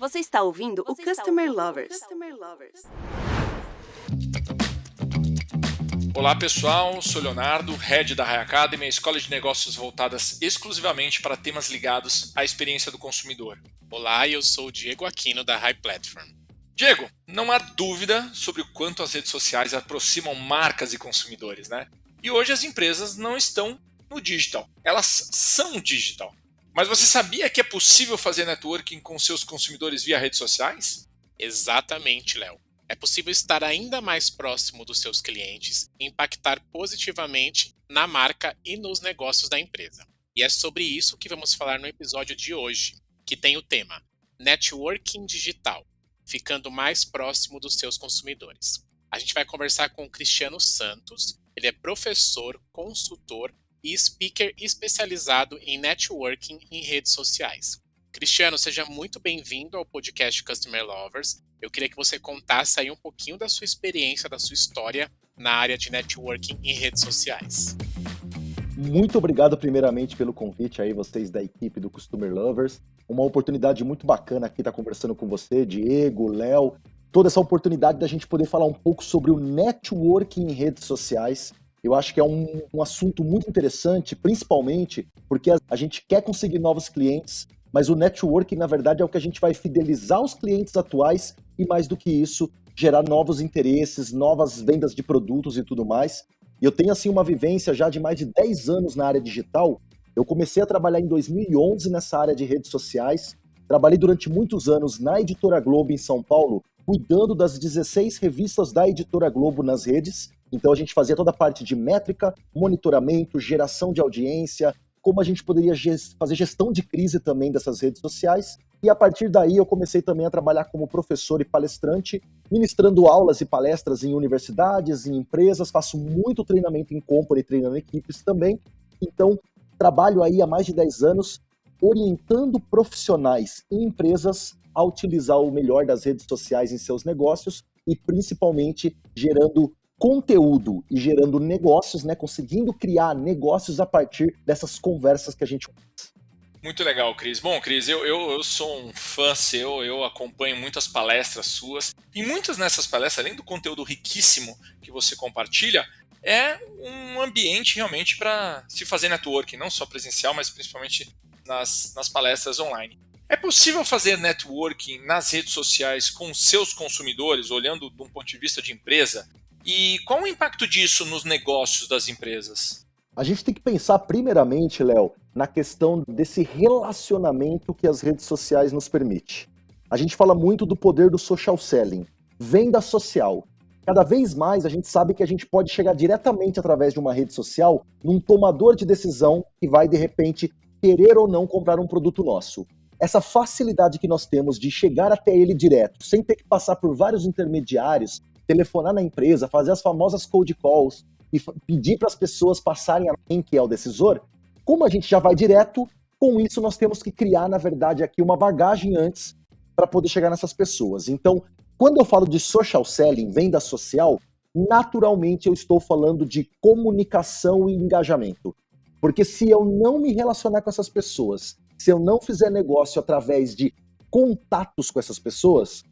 Você está ouvindo o Customer Lovers. Olá pessoal, sou Leonardo, Head da High Academy, a escola de negócios voltadas exclusivamente para temas ligados à experiência do consumidor. Olá, eu sou o Diego Aquino da High Platform. Diego, não há dúvida sobre o quanto as redes sociais aproximam marcas e consumidores, né? E hoje as empresas não estão no digital, elas são digital. Mas você sabia que é possível fazer networking com seus consumidores via redes sociais? Exatamente, Léo. É possível estar ainda mais próximo dos seus clientes e impactar positivamente na marca e nos negócios da empresa. E é sobre isso que vamos falar no episódio de hoje, que tem o tema Networking Digital, ficando mais próximo dos seus consumidores. A gente vai conversar com o Cristiano Santos, ele é professor, consultor e speaker especializado em networking em redes sociais. Cristiano, seja muito bem-vindo ao podcast Customer Lovers. Eu queria que você contasse aí um pouquinho da sua experiência, da sua história na área de networking em redes sociais. Muito obrigado primeiramente pelo convite aí, vocês da equipe do Customer Lovers. Uma oportunidade muito bacana aqui estar conversando com você, Diego, Léo. Toda essa oportunidade da gente poder falar um pouco sobre o networking em redes sociais. Eu acho que é um assunto muito interessante, principalmente porque a gente quer conseguir novos clientes, mas o networking, na verdade, é o que a gente vai fidelizar os clientes atuais e, mais do que isso, gerar novos interesses, novas vendas de produtos e tudo mais. E eu tenho, assim, uma vivência já de mais de 10 anos na área digital. Eu comecei a trabalhar em 2011 nessa área de redes sociais. Trabalhei durante muitos anos na Editora Globo em São Paulo, cuidando das 16 revistas da Editora Globo nas redes. Então a gente fazia toda a parte de métrica, monitoramento, geração de audiência, como a gente poderia fazer gestão de crise também dessas redes sociais. E a partir daí eu comecei também a trabalhar como professor e palestrante, ministrando aulas e palestras em universidades, em empresas, faço muito treinamento em company, treinando equipes também. Então trabalho aí há mais de 10 anos orientando profissionais e empresas a utilizar o melhor das redes sociais em seus negócios e principalmente gerando conteúdo e gerando negócios, né? Conseguindo criar negócios a partir dessas conversas que a gente faz. Muito legal, Cris. Bom, Cris, eu sou um fã seu, eu acompanho muitas palestras suas, e muitas nessas palestras, além do conteúdo riquíssimo que você compartilha, é um ambiente realmente para se fazer networking, não só presencial, mas principalmente nas palestras online. É possível fazer networking nas redes sociais com seus consumidores, olhando de um ponto de vista de empresa? E qual o impacto disso nos negócios das empresas? A gente tem que pensar primeiramente, Léo, na questão desse relacionamento que as redes sociais nos permitem. A gente fala muito do poder do social selling, venda social. Cada vez mais a gente sabe que a gente pode chegar diretamente através de uma rede social num tomador de decisão que vai, de repente, querer ou não comprar um produto nosso. Essa facilidade que nós temos de chegar até ele direto, sem ter que passar por vários intermediários, telefonar na empresa, fazer as famosas cold calls e pedir para as pessoas passarem a quem que é o decisor, como a gente já vai direto, com isso nós temos que criar, na verdade, aqui uma bagagem antes para poder chegar nessas pessoas. Então, quando eu falo de social selling, venda social, naturalmente eu estou falando de comunicação e engajamento. Porque se eu não me relacionar com essas pessoas, se eu não fizer negócio através de contatos com essas pessoas,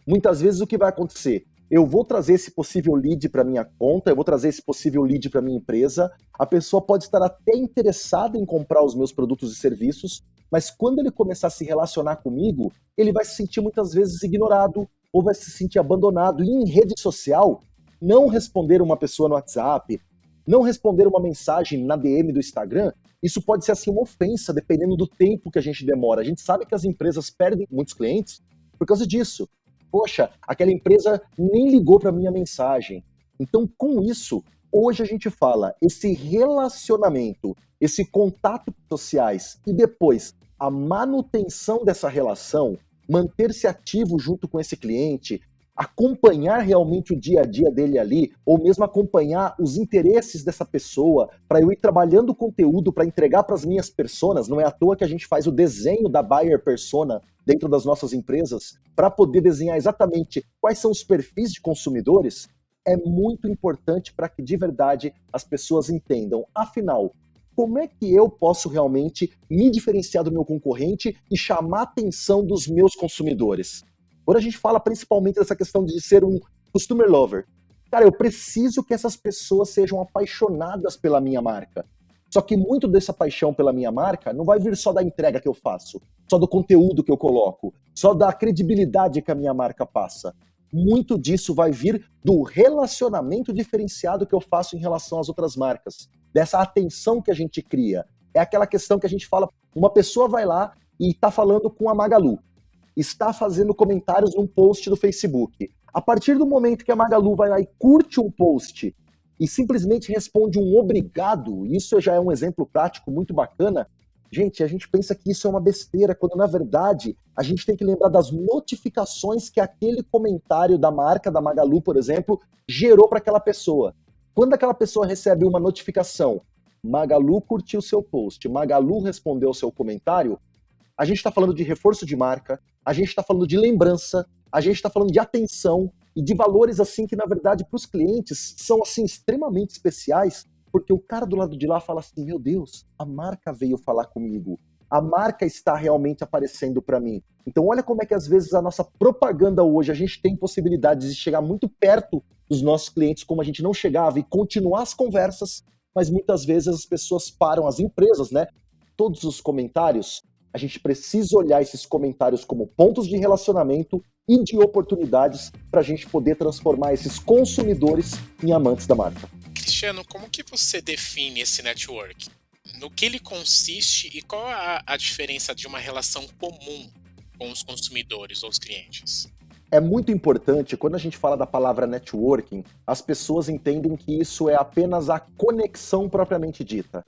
muitas vezes o que vai acontecer? Eu vou trazer esse possível lead para minha conta, eu vou trazer esse possível lead para minha empresa, a pessoa pode estar até interessada em comprar os meus produtos e serviços, mas quando ele começar a se relacionar comigo, ele vai se sentir muitas vezes ignorado ou vai se sentir abandonado. E em rede social, não responder uma pessoa no WhatsApp, não responder uma mensagem na DM do Instagram, isso pode ser assim uma ofensa, dependendo do tempo que a gente demora. A gente sabe que as empresas perdem muitos clientes por causa disso. Poxa, aquela empresa nem ligou para minha mensagem. Então, com isso, hoje a gente fala, esse relacionamento, esse contato sociais e depois a manutenção dessa relação, manter-se ativo junto com esse cliente, acompanhar realmente o dia a dia dele ali, ou mesmo acompanhar os interesses dessa pessoa, para eu ir trabalhando conteúdo para entregar para as minhas personas. Não é à toa que a gente faz o desenho da buyer persona dentro das nossas empresas, para poder desenhar exatamente quais são os perfis de consumidores, é muito importante para que de verdade as pessoas entendam. Afinal, como é que eu posso realmente me diferenciar do meu concorrente e chamar a atenção dos meus consumidores? Quando a gente fala principalmente dessa questão de ser um customer lover, cara, eu preciso que essas pessoas sejam apaixonadas pela minha marca. Só que muito dessa paixão pela minha marca não vai vir só da entrega que eu faço, só do conteúdo que eu coloco, só da credibilidade que a minha marca passa. Muito disso vai vir do relacionamento diferenciado que eu faço em relação às outras marcas, dessa atenção que a gente cria. É aquela questão que a gente fala, uma pessoa vai lá e está falando com a Magalu, está fazendo comentários num post do Facebook. A partir do momento que a Magalu vai lá e curte um post e simplesmente responde um obrigado, isso já é um exemplo prático muito bacana, gente, a gente pensa que isso é uma besteira, quando na verdade a gente tem que lembrar das notificações que aquele comentário da marca, da Magalu, por exemplo, gerou para aquela pessoa. Quando aquela pessoa recebe uma notificação, Magalu curtiu seu post, Magalu respondeu o seu comentário, a gente está falando de reforço de marca, a gente está falando de lembrança, a gente está falando de atenção e de valores assim que, na verdade, para os clientes são assim extremamente especiais, porque o cara do lado de lá fala assim, meu Deus, a marca veio falar comigo, a marca está realmente aparecendo para mim. Então olha como é que às vezes a nossa propaganda hoje, a gente tem possibilidades de chegar muito perto dos nossos clientes, como a gente não chegava, e continuar as conversas, mas muitas vezes as pessoas param, as empresas, né? Todos os comentários, a gente precisa olhar esses comentários como pontos de relacionamento e de oportunidades para a gente poder transformar esses consumidores em amantes da marca. Cristiano, como que você define esse network? No que ele consiste e qual a diferença de uma relação comum com os consumidores ou os clientes? É muito importante, quando a gente fala da palavra networking, as pessoas entendem que isso é apenas a conexão propriamente dita.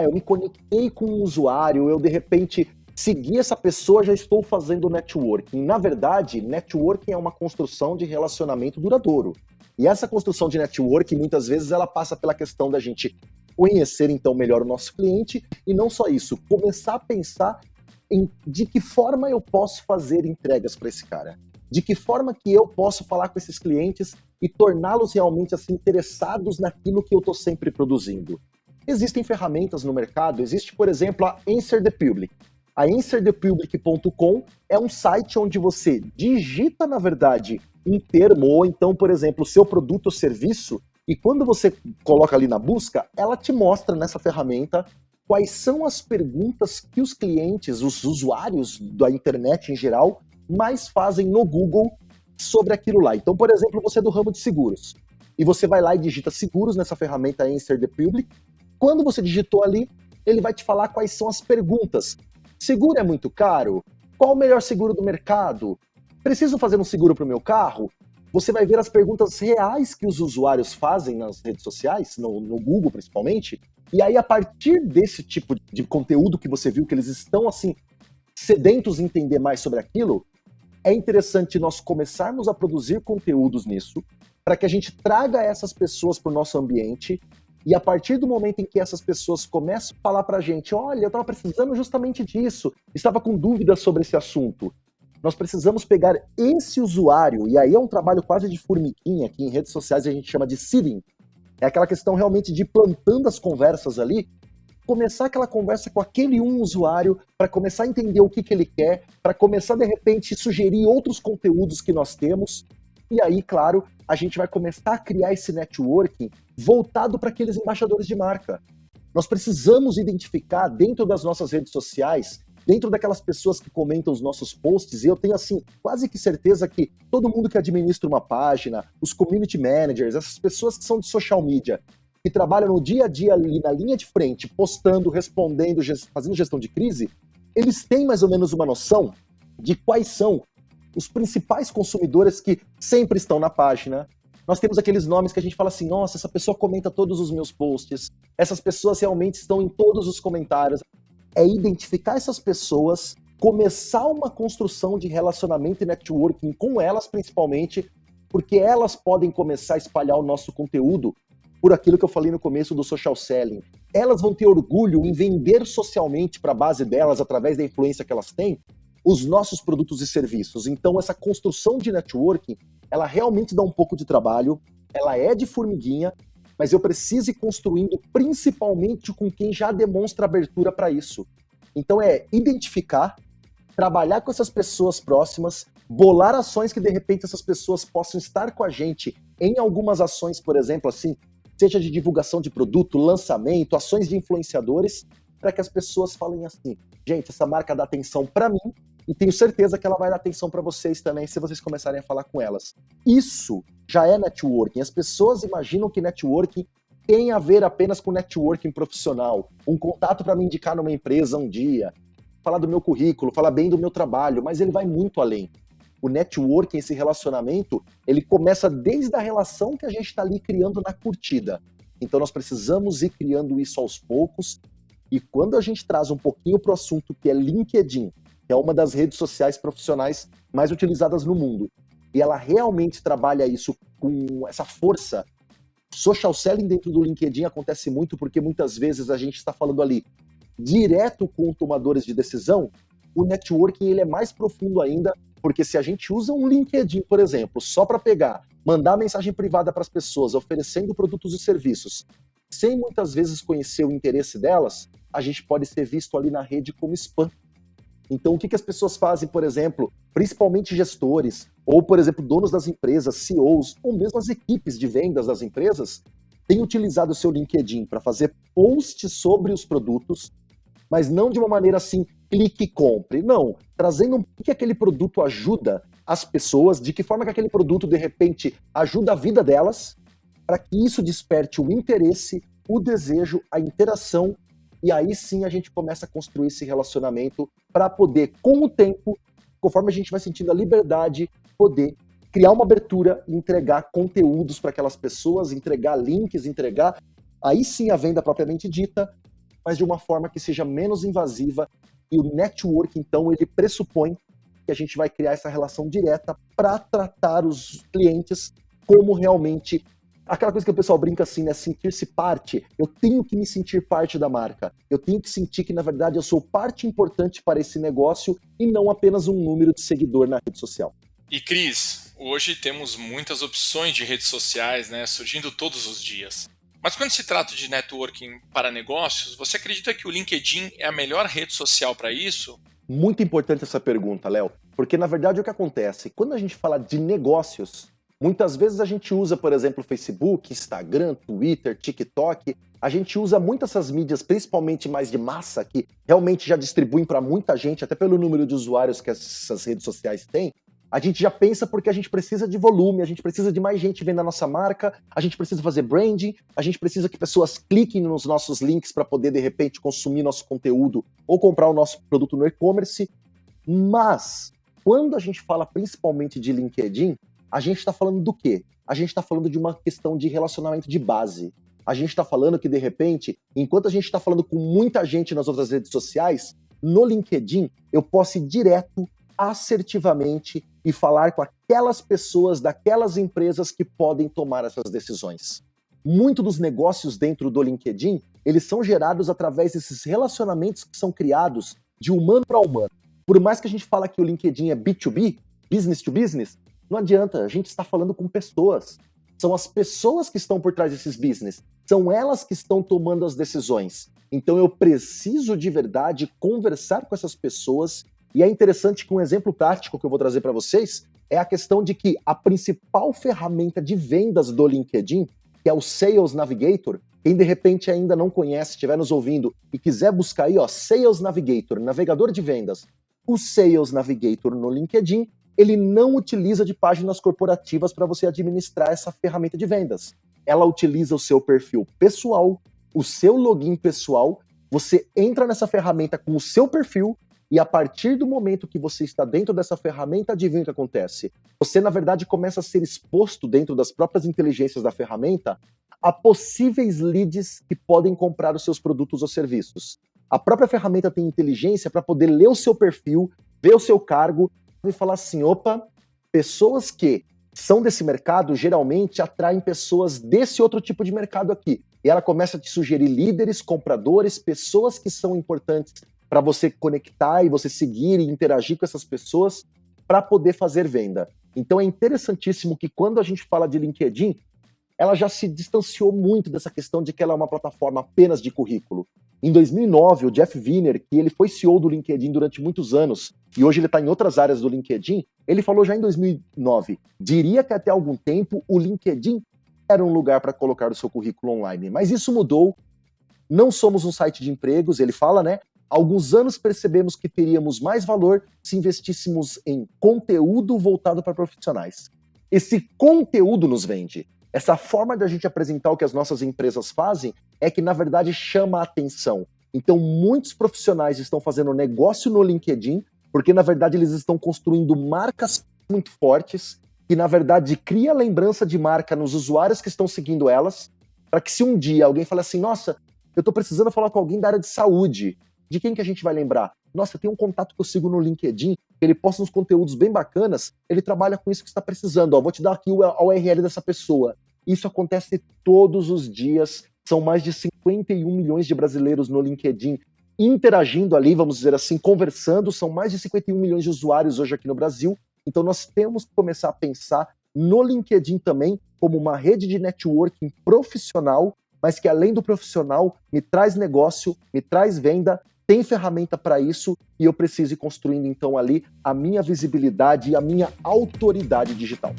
Eu me conectei com um usuário, eu de repente segui essa pessoa, já estou fazendo networking. Na verdade, networking é uma construção de relacionamento duradouro. E essa construção de networking, muitas vezes, ela passa pela questão da gente conhecer, então, melhor o nosso cliente, e não só isso, começar a pensar em de que forma eu posso fazer entregas para esse cara. De que forma que eu posso falar com esses clientes e torná-los realmente assim, interessados naquilo que eu estou sempre produzindo. Existem ferramentas no mercado, existe, por exemplo, a Answer the Public. A answerthepublic.com é um site onde você digita, na verdade, um termo, ou então, por exemplo, o seu produto ou serviço, e quando você coloca ali na busca, ela te mostra nessa ferramenta quais são as perguntas que os clientes, os usuários da internet em geral, mais fazem no Google sobre aquilo lá. Então, por exemplo, você é do ramo de seguros, e você vai lá e digita seguros nessa ferramenta Answer the Public. Quando você digitou ali, ele vai te falar quais são as perguntas. Seguro é muito caro? Qual o melhor seguro do mercado? Preciso fazer um seguro para o meu carro? Você vai ver as perguntas reais que os usuários fazem nas redes sociais, no Google principalmente, e aí a partir desse tipo de conteúdo que você viu, que eles estão assim sedentos em entender mais sobre aquilo, é interessante nós começarmos a produzir conteúdos nisso, para que a gente traga essas pessoas para o nosso ambiente. E a partir do momento em que essas pessoas começam a falar pra gente, olha, eu estava precisando justamente disso, estava com dúvidas sobre esse assunto. Nós precisamos pegar esse usuário, e aí é um trabalho quase de formiguinha, que em redes sociais a gente chama de seeding. É aquela questão realmente de plantando as conversas ali, começar aquela conversa com aquele um usuário, para começar a entender o que ele quer, para começar de repente sugerir outros conteúdos que nós temos. E aí, claro, a gente vai começar a criar esse networking voltado para aqueles embaixadores de marca. Nós precisamos identificar dentro das nossas redes sociais, dentro daquelas pessoas que comentam os nossos posts, e eu tenho assim quase que certeza que todo mundo que administra uma página, os community managers, essas pessoas que são de social media, que trabalham no dia a dia ali na linha de frente, postando, respondendo, fazendo gestão de crise, eles têm mais ou menos uma noção de quais são os principais consumidores que sempre estão na página. Nós temos aqueles nomes que a gente fala assim, nossa, essa pessoa comenta todos os meus posts, essas pessoas realmente estão em todos os comentários. É identificar essas pessoas, começar uma construção de relacionamento e networking com elas principalmente, porque elas podem começar a espalhar o nosso conteúdo por aquilo que eu falei no começo do social selling. Elas vão ter orgulho em vender socialmente para a base delas, através da influência que elas têm, os nossos produtos e serviços. Então essa construção de networking, ela realmente dá um pouco de trabalho, ela é de formiguinha, mas eu preciso ir construindo principalmente com quem já demonstra abertura para isso. Então é identificar, trabalhar com essas pessoas próximas, bolar ações que de repente essas pessoas possam estar com a gente em algumas ações, por exemplo, assim, seja de divulgação de produto, lançamento, ações de influenciadores, para que as pessoas falem assim, gente, essa marca dá atenção para mim e tenho certeza que ela vai dar atenção para vocês também se vocês começarem a falar com elas. Isso já é networking. As pessoas imaginam que networking tem a ver apenas com networking profissional, um contato para me indicar numa empresa um dia, falar do meu currículo, falar bem do meu trabalho, mas ele vai muito além. O networking, esse relacionamento, ele começa desde a relação que a gente está ali criando na curtida. Então nós precisamos ir criando isso aos poucos, e quando a gente traz um pouquinho para o assunto que é LinkedIn, que é uma das redes sociais profissionais mais utilizadas no mundo, e ela realmente trabalha isso com essa força. Social selling dentro do LinkedIn acontece muito porque muitas vezes a gente está falando ali direto com tomadores de decisão. O networking ele é mais profundo ainda, porque se a gente usa um LinkedIn, por exemplo, só para pegar, mandar mensagem privada para as pessoas, oferecendo produtos e serviços, sem muitas vezes conhecer o interesse delas, a gente pode ser visto ali na rede como spam. Então, o que as pessoas fazem, por exemplo, principalmente gestores, ou, por exemplo, donos das empresas, CEOs, ou mesmo as equipes de vendas das empresas, têm utilizado o seu LinkedIn para fazer posts sobre os produtos, mas não de uma maneira assim, clique e compre. Não, trazendo o que aquele produto ajuda as pessoas, de que forma que aquele produto, de repente, ajuda a vida delas, para que isso desperte o interesse, o desejo, a interação, e aí sim a gente começa a construir esse relacionamento para poder, com o tempo, conforme a gente vai sentindo a liberdade, poder criar uma abertura e entregar conteúdos para aquelas pessoas, entregar links, entregar, aí sim a venda propriamente dita, mas de uma forma que seja menos invasiva. E o network, então, ele pressupõe que a gente vai criar essa relação direta para tratar os clientes como realmente aquela coisa que o pessoal brinca assim, né? Sentir-se parte. Eu tenho que me sentir parte da marca. Eu tenho que sentir que, na verdade, eu sou parte importante para esse negócio e não apenas um número de seguidor na rede social. E Cris, hoje temos muitas opções de redes sociais, né, surgindo todos os dias. Mas quando se trata de networking para negócios, você acredita que o LinkedIn é a melhor rede social para isso? Muito importante essa pergunta, Léo, porque na verdade o que acontece? Quando a gente fala de negócios, muitas vezes a gente usa, por exemplo, Facebook, Instagram, Twitter, TikTok, a gente usa muito essas mídias, principalmente mais de massa, que realmente já distribuem para muita gente, até pelo número de usuários que essas redes sociais têm. A gente já pensa porque a gente precisa de volume, a gente precisa de mais gente vendo a nossa marca, a gente precisa fazer branding, a gente precisa que pessoas cliquem nos nossos links para poder, de repente, consumir nosso conteúdo ou comprar o nosso produto no e-commerce. Mas, quando a gente fala principalmente de LinkedIn, a gente está falando do quê? A gente está falando de uma questão de relacionamento de base. A gente está falando que, de repente, enquanto a gente está falando com muita gente nas outras redes sociais, no LinkedIn eu posso ir direto, assertivamente, e falar com aquelas pessoas daquelas empresas que podem tomar essas decisões. Muito dos negócios dentro do LinkedIn, eles são gerados através desses relacionamentos que são criados de humano para humano. Por mais que a gente fale que o LinkedIn é B2B, business to business, não adianta, a gente está falando com pessoas. São as pessoas que estão por trás desses business, são elas que estão tomando as decisões. Então eu preciso de verdade conversar com essas pessoas. E é interessante que um exemplo prático que eu vou trazer para vocês é a questão de que a principal ferramenta de vendas do LinkedIn, que é o Sales Navigator, quem de repente ainda não conhece, estiver nos ouvindo e quiser buscar aí, ó, Sales Navigator, navegador de vendas, o Sales Navigator no LinkedIn, ele não utiliza de páginas corporativas para você administrar essa ferramenta de vendas. Ela utiliza o seu perfil pessoal, o seu login pessoal, você entra nessa ferramenta com o seu perfil, e a partir do momento que você está dentro dessa ferramenta, adivinha o que acontece? Você, na verdade, começa a ser exposto dentro das próprias inteligências da ferramenta a possíveis leads que podem comprar os seus produtos ou serviços. A própria ferramenta tem inteligência para poder ler o seu perfil, ver o seu cargo e falar assim, opa, pessoas que são desse mercado geralmente atraem pessoas desse outro tipo de mercado aqui. E ela começa a te sugerir líderes, compradores, pessoas que são importantes para você conectar e você seguir e interagir com essas pessoas para poder fazer venda. Então é interessantíssimo que quando a gente fala de LinkedIn, ela já se distanciou muito dessa questão de que ela é uma plataforma apenas de currículo. Em 2009, o Jeff Weiner, que ele foi CEO do LinkedIn durante muitos anos, e hoje ele está em outras áreas do LinkedIn, ele falou já em 2009, diria que até algum tempo o LinkedIn era um lugar para colocar o seu currículo online, mas isso mudou, não somos um site de empregos, ele fala, né? Há alguns anos percebemos que teríamos mais valor se investíssemos em conteúdo voltado para profissionais. Esse conteúdo nos vende. Essa forma de a gente apresentar o que as nossas empresas fazem é que, na verdade, chama a atenção. Então, muitos profissionais estão fazendo negócio no LinkedIn, porque, na verdade, eles estão construindo marcas muito fortes, que, na verdade, cria lembrança de marca nos usuários que estão seguindo elas, para que se um dia alguém fale assim, nossa, eu estou precisando falar com alguém da área de saúde, de quem que a gente vai lembrar? Nossa, tem um contato que eu sigo no LinkedIn, ele posta uns conteúdos bem bacanas, ele trabalha com isso que você está precisando, ó, vou te dar aqui a URL dessa pessoa. Isso acontece todos os dias, são mais de 51 milhões de brasileiros no LinkedIn interagindo ali, vamos dizer assim, conversando, são mais de 51 milhões de usuários hoje aqui no Brasil, então nós temos que começar a pensar no LinkedIn também como uma rede de networking profissional, mas que além do profissional me traz negócio, me traz venda, tem ferramenta para isso e eu preciso ir construindo então ali a minha visibilidade e a minha autoridade digital.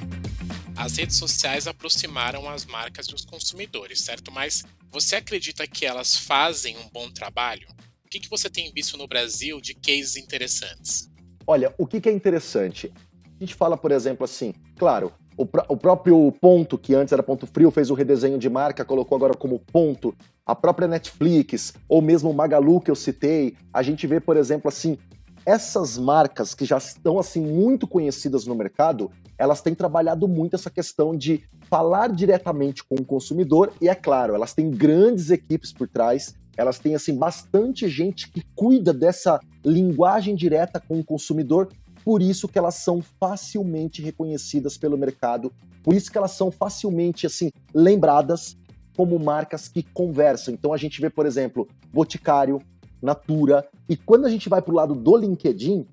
As redes sociais aproximaram as marcas dos consumidores, certo? Mas você acredita que elas fazem um bom trabalho? O que você tem visto no Brasil de cases interessantes? Olha, o que é interessante? A gente fala, por exemplo, assim, claro, o próprio Ponto, que antes era Ponto Frio, fez o redesenho de marca, colocou agora como Ponto, a própria Netflix, ou mesmo o Magalu que eu citei, a gente vê, por exemplo, assim, essas marcas que já estão, assim, muito conhecidas no mercado, elas têm trabalhado muito essa questão de falar diretamente com o consumidor, e é claro, elas têm grandes equipes por trás, elas têm, assim, bastante gente que cuida dessa linguagem direta com o consumidor, por isso que elas são facilmente reconhecidas pelo mercado, por isso que elas são facilmente, assim, lembradas como marcas que conversam. Então a gente vê, por exemplo, Boticário, Natura, e quando a gente vai para o lado do LinkedIn,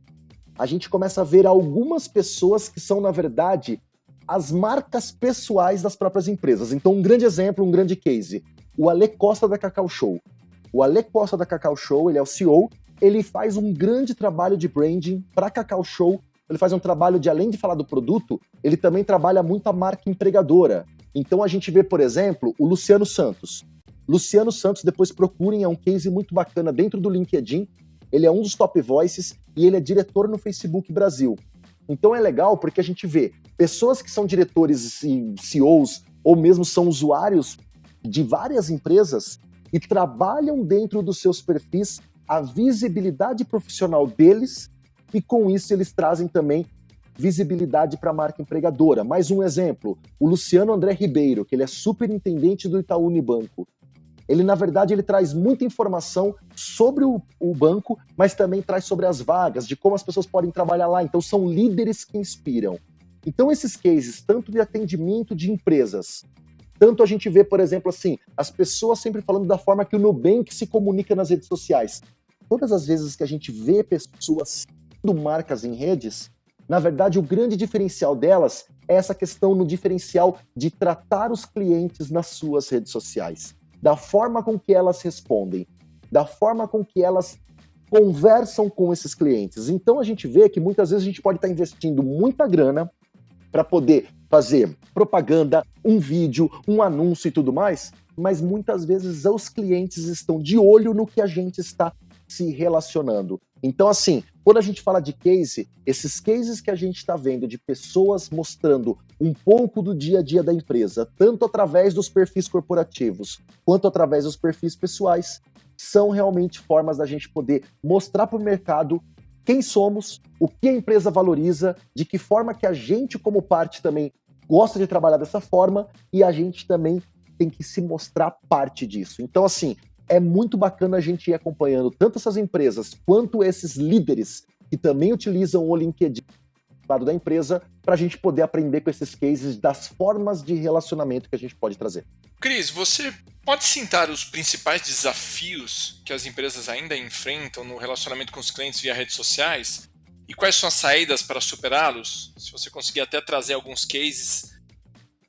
a gente começa a ver algumas pessoas que são, na verdade, as marcas pessoais das próprias empresas. Então um grande exemplo, um grande case, o Ale Costa da Cacau Show. O Ale Costa da Cacau Show, ele é o CEO, ele faz um grande trabalho de branding para Cacau Show, ele faz um trabalho de, além de falar do produto, ele também trabalha muito a marca empregadora. Então a gente vê, por exemplo, o Luciano Santos. Luciano Santos, depois procurem, é um case muito bacana dentro do LinkedIn, ele é um dos top voices e ele é diretor no Facebook Brasil. Então é legal porque a gente vê pessoas que são diretores e CEOs, ou mesmo são usuários de várias empresas e trabalham dentro dos seus perfis a visibilidade profissional deles e com isso eles trazem também visibilidade para a marca empregadora. Mais um exemplo, o Luciano André Ribeiro, que ele é superintendente do Itaú Unibanco. Ele, na verdade, ele traz muita informação sobre o banco, mas também traz sobre as vagas, de como as pessoas podem trabalhar lá. Então, são líderes que inspiram. Então, esses cases, tanto de atendimento de empresas, tanto a gente vê, por exemplo, assim, as pessoas sempre falando da forma que o Nubank se comunica nas redes sociais. Todas as vezes que a gente vê pessoas sendo marcas em redes, na verdade, o grande diferencial delas é essa questão no diferencial de tratar os clientes nas suas redes sociais, da forma com que elas respondem, da forma com que elas conversam com esses clientes. Então, a gente vê que muitas vezes a gente pode estar investindo muita grana para poder fazer propaganda, um vídeo, um anúncio e tudo mais, mas muitas vezes os clientes estão de olho no que a gente está se relacionando. Então, assim, quando a gente fala de case, esses cases que a gente está vendo de pessoas mostrando um pouco do dia a dia da empresa, tanto através dos perfis corporativos, quanto através dos perfis pessoais, são realmente formas da gente poder mostrar para o mercado quem somos, o que a empresa valoriza, de que forma que a gente, como parte, também gosta de trabalhar dessa forma e a gente também tem que se mostrar parte disso. Então, assim, é muito bacana a gente ir acompanhando tanto essas empresas quanto esses líderes que também utilizam o LinkedIn do lado da empresa para a gente poder aprender com esses cases das formas de relacionamento que a gente pode trazer. Cris, você pode citar os principais desafios que as empresas ainda enfrentam no relacionamento com os clientes via redes sociais? E quais são as saídas para superá-los? Se você conseguir até trazer alguns cases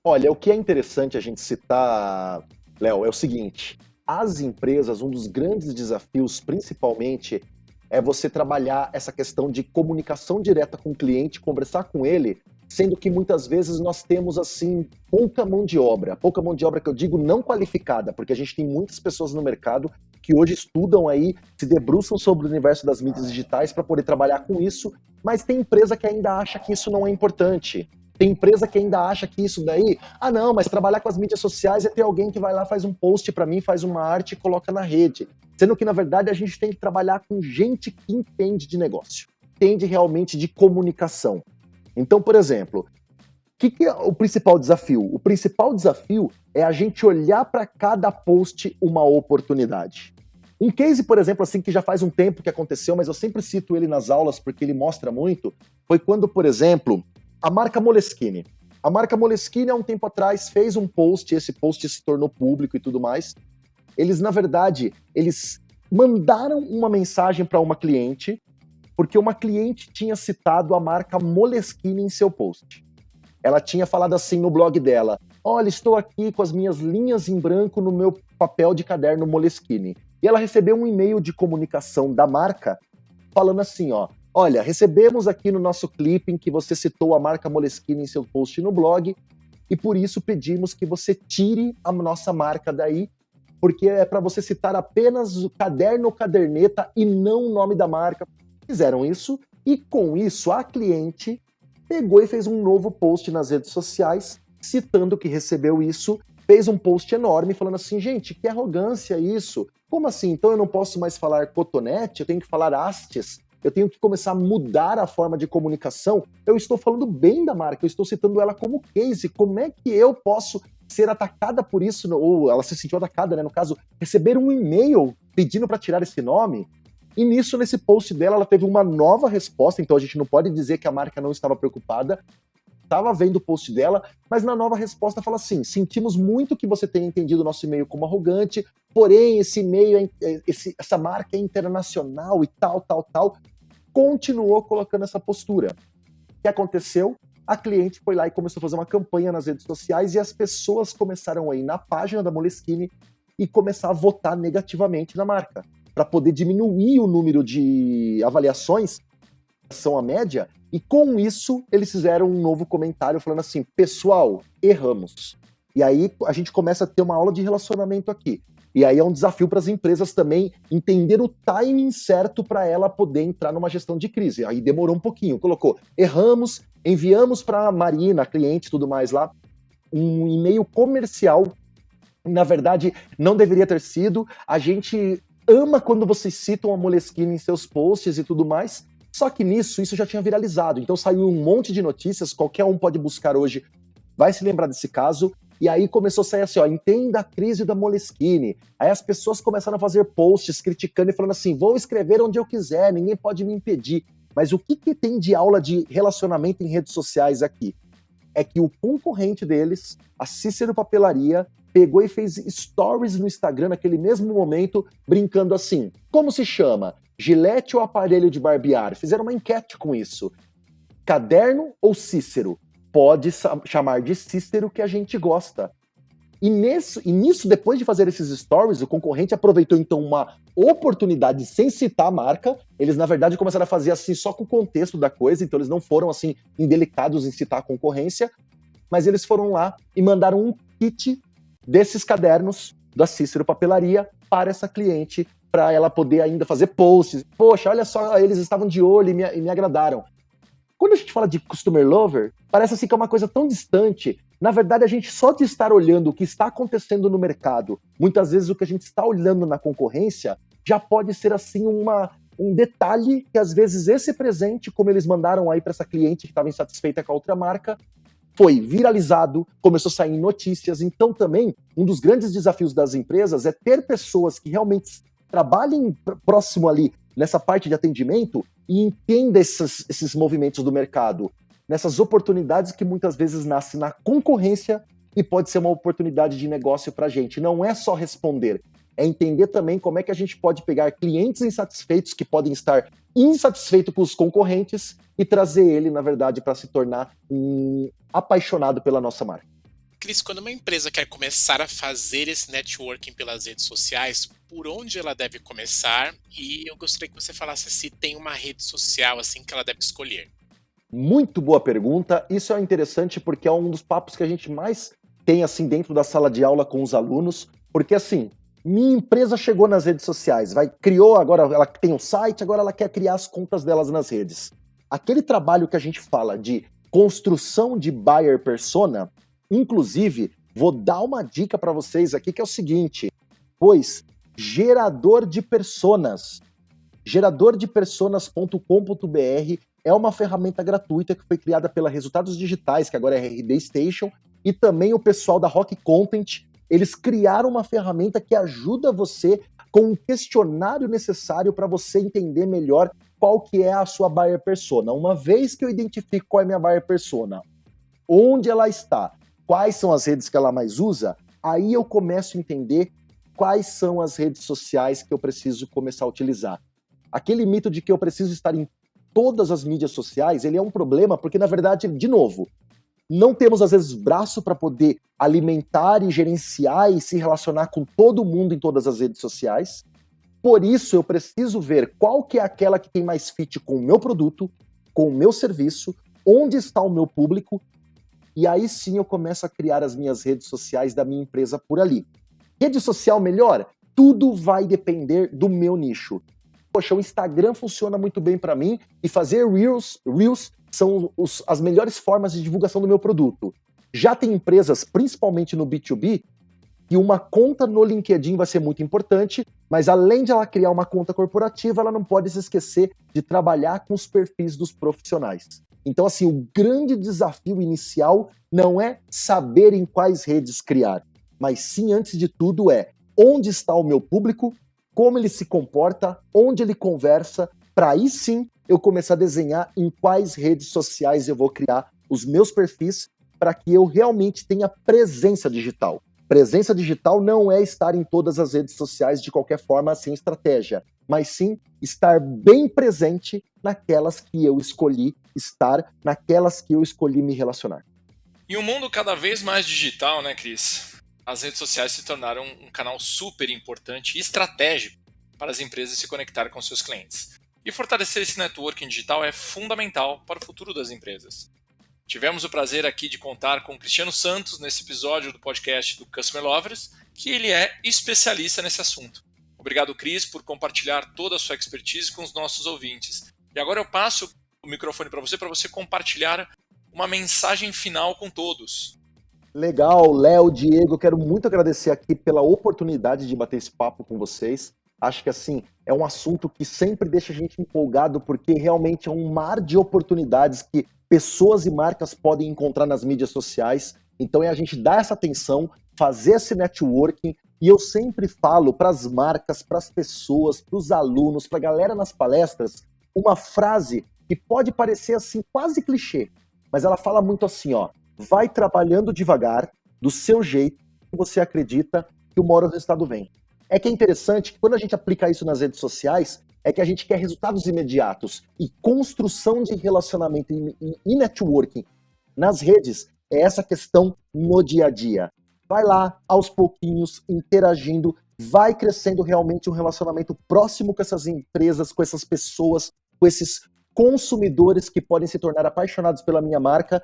Olha, o que é interessante a gente citar, Léo, é o seguinte: as empresas, um dos grandes desafios, principalmente, é você trabalhar essa questão de comunicação direta com o cliente, conversar com ele, sendo que muitas vezes nós temos, assim, pouca mão de obra que eu digo não qualificada, porque a gente tem muitas pessoas no mercado que hoje estudam aí, se debruçam sobre o universo das mídias digitais para poder trabalhar com isso, mas tem empresa que ainda acha que isso não é importante. Tem empresa que ainda acha que isso daí, não, mas trabalhar com as mídias sociais é ter alguém que vai lá, faz um post para mim, faz uma arte e coloca na rede. Sendo que, na verdade, a gente tem que trabalhar com gente que entende de negócio, entende realmente de comunicação. Então, por exemplo, o que é o principal desafio? O principal desafio é a gente olhar para cada post uma oportunidade. Um case, por exemplo, assim, que já faz um tempo que aconteceu, mas eu sempre cito ele nas aulas porque ele mostra muito, foi quando, por exemplo, a marca Moleskine. A marca Moleskine, há um tempo atrás, fez um post, esse post se tornou público e tudo mais. Eles, na verdade, eles mandaram uma mensagem para uma cliente, porque uma cliente tinha citado a marca Moleskine em seu post. Ela tinha falado assim no blog dela: olha, estou aqui com as minhas linhas em branco no meu papel de caderno Moleskine. E ela recebeu um e-mail de comunicação da marca falando assim, olha, recebemos aqui no nosso clipping que você citou a marca Moleskine em seu post no blog e por isso pedimos que você tire a nossa marca daí, porque é para você citar apenas o caderno ou caderneta e não o nome da marca. Fizeram isso e com isso a cliente pegou e fez um novo post nas redes sociais citando que recebeu isso, fez um post enorme falando assim, gente, que arrogância isso, como assim? Então eu não posso mais falar cotonete, eu tenho que falar hastes, eu tenho que começar a mudar a forma de comunicação, eu estou falando bem da marca, eu estou citando ela como case, como é que eu posso ser atacada por isso, ou ela se sentiu atacada, né, no caso, receber um e-mail pedindo para tirar esse nome? E nisso, nesse post dela, ela teve uma nova resposta, então a gente não pode dizer que a marca não estava preocupada, estava vendo o post dela, mas na nova resposta fala assim, sentimos muito que você tenha entendido o nosso e-mail como arrogante, porém esse e-mail, essa marca é internacional e tal, continuou colocando essa postura. O que aconteceu? A cliente foi lá e começou a fazer uma campanha nas redes sociais e as pessoas começaram a ir na página da Moleskine e começar a votar negativamente na marca, para poder diminuir o número de avaliações, são a média, e com isso eles fizeram um novo comentário falando assim, pessoal, erramos. E aí a gente começa a ter uma aula de relacionamento aqui. E aí é um desafio para as empresas também entender o timing certo para ela poder entrar numa gestão de crise. Aí demorou um pouquinho, colocou, erramos, enviamos para a Marina, cliente e tudo mais lá, um e-mail comercial, na verdade não deveria ter sido, a gente ama quando vocês citam a Moleskine em seus posts e tudo mais, só que nisso, isso já tinha viralizado, então saiu um monte de notícias, qualquer um pode buscar hoje, vai se lembrar desse caso, e aí começou a sair assim, entenda a crise da Moleskine, aí as pessoas começaram a fazer posts criticando e falando assim, vou escrever onde eu quiser, ninguém pode me impedir, mas o que tem de aula de relacionamento em redes sociais aqui? É que o concorrente deles, a Cícero Papelaria, pegou e fez stories no Instagram naquele mesmo momento, brincando assim, como se chama? Gillette ou aparelho de barbear? Fizeram uma enquete com isso. Caderno ou Cícero? Pode chamar de Cícero que a gente gosta. E nisso, depois de fazer esses stories, o concorrente aproveitou então uma oportunidade sem citar a marca. Eles, na verdade, começaram a fazer assim só com o contexto da coisa, então eles não foram assim indelicados em citar a concorrência, mas eles foram lá e mandaram um kit desses cadernos da Cícero Papelaria para essa cliente, para ela poder ainda fazer posts. Poxa, olha só, eles estavam de olho e me agradaram. Quando a gente fala de customer lover, parece assim que é uma coisa tão distante. Na verdade, a gente só de estar olhando o que está acontecendo no mercado, muitas vezes o que a gente está olhando na concorrência, já pode ser assim um detalhe que às vezes esse presente, como eles mandaram aí para essa cliente que estava insatisfeita com a outra marca, foi viralizado, começou a sair em notícias. Então também, um dos grandes desafios das empresas é ter pessoas que realmente trabalhem próximo ali nessa parte de atendimento e entenda esses movimentos do mercado, nessas oportunidades que muitas vezes nascem na concorrência e pode ser uma oportunidade de negócio para a gente. Não é só responder, é entender também como é que a gente pode pegar clientes insatisfeitos que podem estar insatisfeitos com os concorrentes e trazer ele, na verdade, para se tornar um apaixonado pela nossa marca. Cris, quando uma empresa quer começar a fazer esse networking pelas redes sociais, por onde ela deve começar? E eu gostaria que você falasse se tem uma rede social assim que ela deve escolher. Muito boa pergunta. Isso é interessante porque é um dos papos que a gente mais tem assim dentro da sala de aula com os alunos, porque assim, minha empresa chegou nas redes sociais, criou, agora ela tem um site, agora ela quer criar as contas delas nas redes. Aquele trabalho que a gente fala de construção de buyer persona, inclusive, vou dar uma dica para vocês aqui que é o seguinte, pois gerador de personas, geradordepersonas.com.br é uma ferramenta gratuita que foi criada pela Resultados Digitais, que agora é RD Station, e também o pessoal da Rock Content. Eles criaram uma ferramenta que ajuda você com um questionário necessário para você entender melhor qual que é a sua buyer persona. Uma vez que eu identifico qual é a minha buyer persona, onde ela está, quais são as redes que ela mais usa, aí eu começo a entender quais são as redes sociais que eu preciso começar a utilizar. Aquele mito de que eu preciso estar em todas as mídias sociais, ele é um problema, porque na verdade, de novo, não temos às vezes braço para poder alimentar e gerenciar e se relacionar com todo mundo em todas as redes sociais. Por isso, eu preciso ver qual que é aquela que tem mais fit com o meu produto, com o meu serviço, onde está o meu público, e aí sim eu começo a criar as minhas redes sociais da minha empresa por ali. Rede social melhor? Tudo vai depender do meu nicho. Poxa, o Instagram funciona muito bem para mim e fazer Reels são as melhores formas de divulgação do meu produto. Já tem empresas, principalmente no B2B, que uma conta no LinkedIn vai ser muito importante, mas além de ela criar uma conta corporativa, ela não pode se esquecer de trabalhar com os perfis dos profissionais. Então, assim, o grande desafio inicial não é saber em quais redes criar, mas sim, antes de tudo, onde está o meu público, como ele se comporta, onde ele conversa, para aí sim eu começar a desenhar em quais redes sociais eu vou criar os meus perfis para que eu realmente tenha presença digital. Presença digital não é estar em todas as redes sociais de qualquer forma sem estratégia, mas sim estar bem presente naquelas que eu escolhi estar, naquelas que eu escolhi me relacionar. E um mundo cada vez mais digital, né, Cris? As redes sociais se tornaram um canal super importante e estratégico para as empresas se conectarem com seus clientes. E fortalecer esse networking digital é fundamental para o futuro das empresas. Tivemos o prazer aqui de contar com o Cristiano Santos nesse episódio do podcast do Customer Lovers, que ele é especialista nesse assunto. Obrigado, Cris, por compartilhar toda a sua expertise com os nossos ouvintes. E agora eu passo o microfone para você compartilhar uma mensagem final com todos. Legal, Léo, Diego, quero muito agradecer aqui pela oportunidade de bater esse papo com vocês. Acho que assim, é um assunto que sempre deixa a gente empolgado, porque realmente é um mar de oportunidades que pessoas e marcas podem encontrar nas mídias sociais. Então é a gente dar essa atenção, fazer esse networking, e eu sempre falo para as marcas, para as pessoas, para os alunos, para a galera nas palestras, uma frase que pode parecer assim quase clichê, mas ela fala muito assim, vai trabalhando devagar, do seu jeito, que você acredita que uma hora o resultado vem. É que é interessante que quando a gente aplica isso nas redes sociais, é que a gente quer resultados imediatos. E construção de relacionamento e networking nas redes é essa questão no dia a dia. Vai lá, aos pouquinhos, interagindo, vai crescendo realmente um relacionamento próximo com essas empresas, com essas pessoas, com esses consumidores que podem se tornar apaixonados pela minha marca.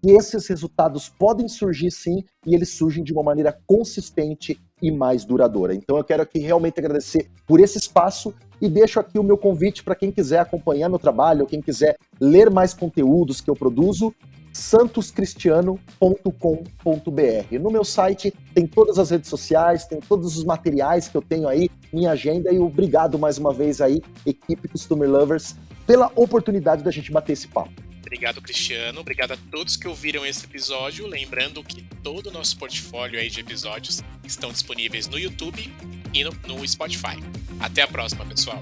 E esses resultados podem surgir sim, e eles surgem de uma maneira consistente e mais duradoura. Então eu quero aqui realmente agradecer por esse espaço e deixo aqui o meu convite para quem quiser acompanhar meu trabalho, quem quiser ler mais conteúdos que eu produzo, santoscristiano.com.br. No meu site tem todas as redes sociais, tem todos os materiais que eu tenho aí, minha agenda, e obrigado mais uma vez aí, equipe Customer Lovers, pela oportunidade da gente bater esse papo. Obrigado, Cristiano. Obrigado a todos que ouviram esse episódio. Lembrando que todo o nosso portfólio aí de episódios estão disponíveis no YouTube e no Spotify. Até a próxima, pessoal.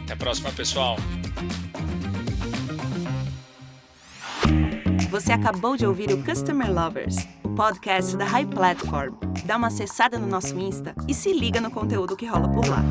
Até a próxima, pessoal. Você acabou de ouvir o Customer Lovers, o podcast da High Platform. Dá uma acessada no nosso Insta e se liga no conteúdo que rola por lá.